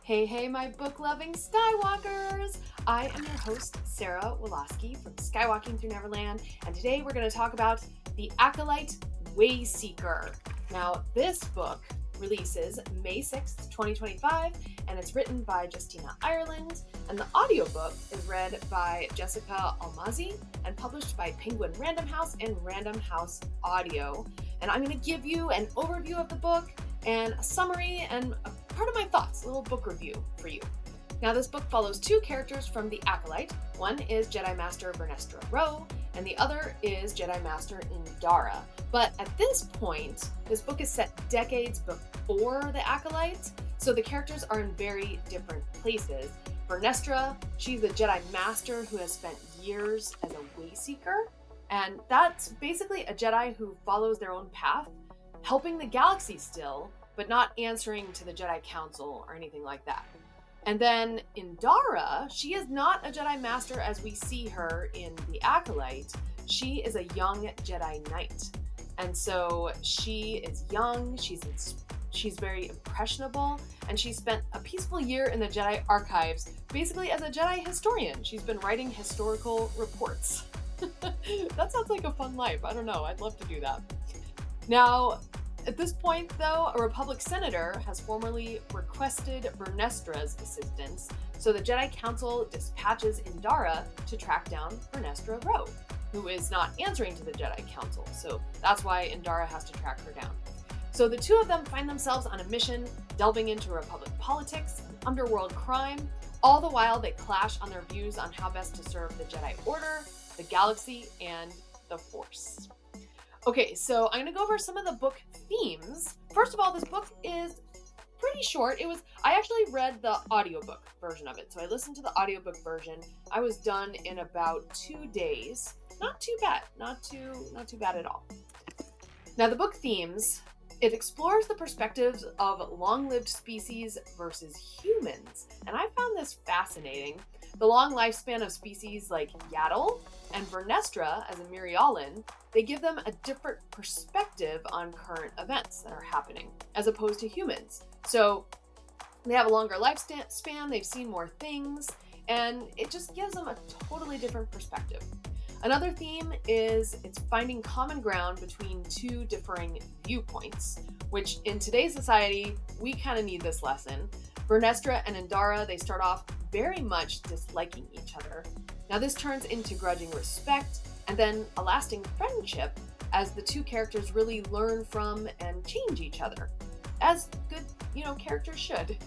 Hey, my book-loving Skywalkers! I am your host, Sarah Woloski from Skywalking Through Neverland, and today we're going to talk about The Acolyte Wayseeker. Now, this book releases May 6th, 2025, and it's written by Justina Ireland, and the audiobook is read by Jessica Almasy and published by Penguin Random House and Random House Audio. And I'm going to give you an overview of the book and a summary and a part of my thoughts, a little book review for you. Now, this book follows two characters from the Acolyte. One is Jedi Master Vernestra Rwoh, and the other is Jedi Master Indara. But at this point, this book is set decades before the Acolyte, so the characters are in very different places. Vernestra, she's a Jedi Master who has spent years as a Wayseeker, and that's basically a Jedi who follows their own path, helping the galaxy still, but not answering to the Jedi Council or anything like that. And then Indara, she is not a Jedi Master as we see her in The Acolyte. She is a young Jedi Knight. And so she is young, she's very impressionable, and she spent a peaceful year in the Jedi archives, basically as a Jedi historian. She's been writing historical reports. That sounds like a fun life. I don't know, I'd love to do that. Now, at this point, though, a Republic senator has formally requested Vernestra's assistance, so the Jedi Council dispatches Indara to track down Vernestra Rwoh, who is not answering to the Jedi Council, so that's why Indara has to track her down. So the two of them find themselves on a mission, delving into Republic politics and underworld crime. All the while, they clash on their views on how best to serve the Jedi Order, the galaxy, and the Force. Okay, so I'm going to go over some of the book themes. First of all, this book is pretty short. I actually read the audiobook version of it. So I listened to the audiobook version. I was done in about 2 days. Not too bad. Not too bad at all. Now, the book themes, it explores the perspectives of long-lived species versus humans. And I found this fascinating. The long lifespan of species like Yaddle and Vernestra as a Mirialan, they give them a different perspective on current events that are happening, as opposed to humans. So they have a longer lifespan, they've seen more things, and it just gives them a totally different perspective. Another theme is it's finding common ground between two differing viewpoints, which in today's society, we kind of need this lesson. Vernestra and Indara, they start off very much disliking each other. Now this turns into grudging respect and then a lasting friendship as the two characters really learn from and change each other, as good, characters should.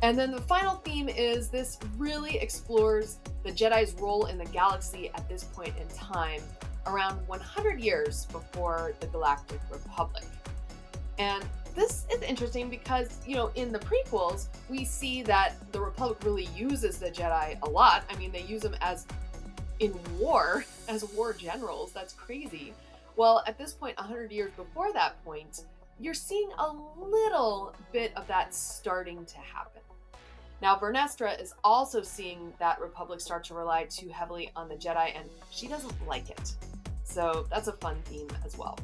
And then the final theme is this really explores the Jedi's role in the galaxy at this point in time, around 100 years before the Galactic Republic. And this is interesting because, in the prequels, we see that the Republic really uses the Jedi a lot. I mean, they use them as war generals. That's crazy. Well, at this point, 100 years before that point, you're seeing a little bit of that starting to happen. Now, Vernestra is also seeing that Republic start to rely too heavily on the Jedi, and she doesn't like it. So that's a fun theme as well.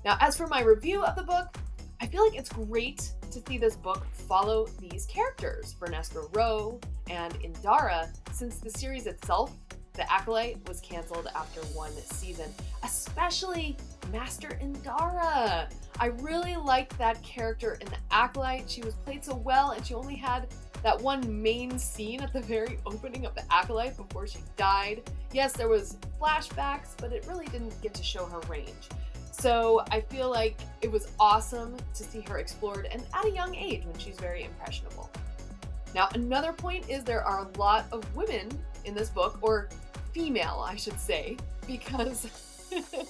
Now, as for my review of the book, I feel like it's great to see this book follow these characters, Vernestra Rwoh and Indara, since the series itself, The Acolyte, was canceled after one season, especially Master Indara. I really liked that character in The Acolyte. She was played so well, and she only had that one main scene at the very opening of The Acolyte before she died. Yes, there was flashbacks, but it really didn't get to show her range. So I feel like it was awesome to see her explored, and at a young age when she's very impressionable. Now, another point is there are a lot of women in this book, or female, I should say, because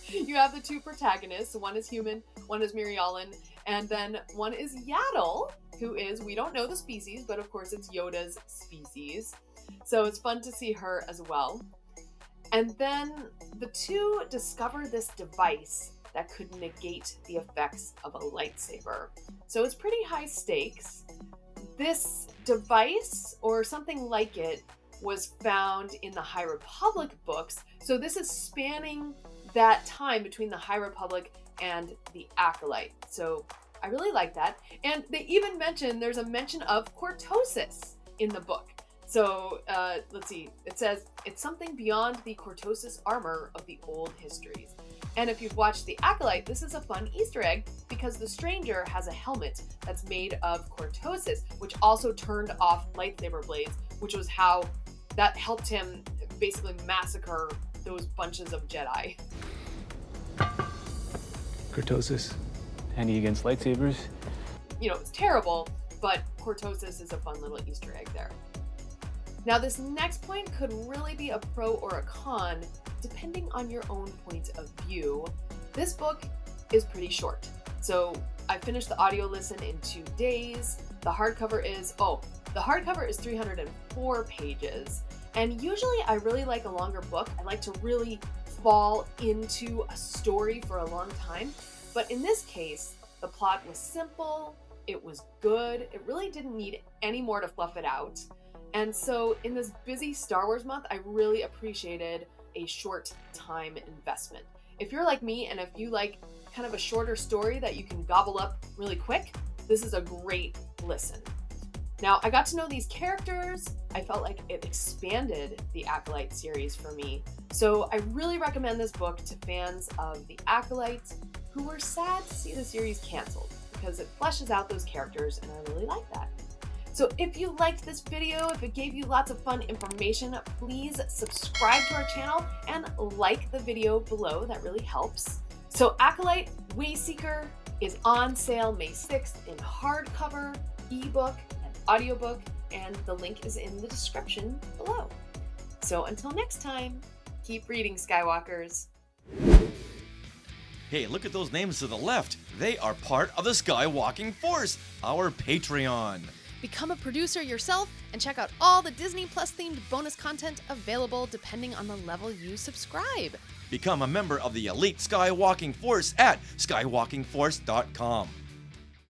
you have the two protagonists. One is human, one is Mirialan, and then one is Yaddle, who is, we don't know the species, but of course it's Yoda's species. So it's fun to see her as well. And then the two discover this device that could negate the effects of a lightsaber. So it's pretty high stakes. This device, or something like it, was found in the High Republic books. So this is spanning that time between the High Republic and the Acolyte. So I really like that. And they even there's a mention of cortosis in the book. So let's see, it says, it's something beyond the cortosis armor of the old histories. And if you've watched The Acolyte, this is a fun Easter egg because the stranger has a helmet that's made of cortosis, which also turned off lightsaber blades, which was how that helped him basically massacre those bunches of Jedi. Cortosis, handy against lightsabers. You know, it's terrible, but cortosis is a fun little Easter egg there. Now, this next point could really be a pro or a con, depending on your own point of view. This book is pretty short. So I finished the audio listen in 2 days. The hardcover is 304 pages. And usually I really like a longer book. I like to really fall into a story for a long time. But in this case, the plot was simple, it was good, it really didn't need any more to fluff it out. And so in this busy Star Wars month, I really appreciated a short time investment. If you're like me and if you like kind of a shorter story that you can gobble up really quick, this is a great listen. Now, I got to know these characters. I felt like it expanded the Acolyte series for me. So I really recommend this book to fans of the Acolyte who were sad to see the series canceled because it fleshes out those characters and I really like that. So if you liked this video, if it gave you lots of fun information, please subscribe to our channel and like the video below. That really helps. So Acolyte Wayseeker is on sale May 6th in hardcover, ebook, and audiobook, and the link is in the description below. So until next time, keep reading, Skywalkers. Hey, look at those names to the left. They are part of the Skywalking Force, our Patreon. Become a producer yourself and check out all the Disney Plus themed bonus content available depending on the level you subscribe. Become a member of the elite Skywalking Force at skywalkingforce.com.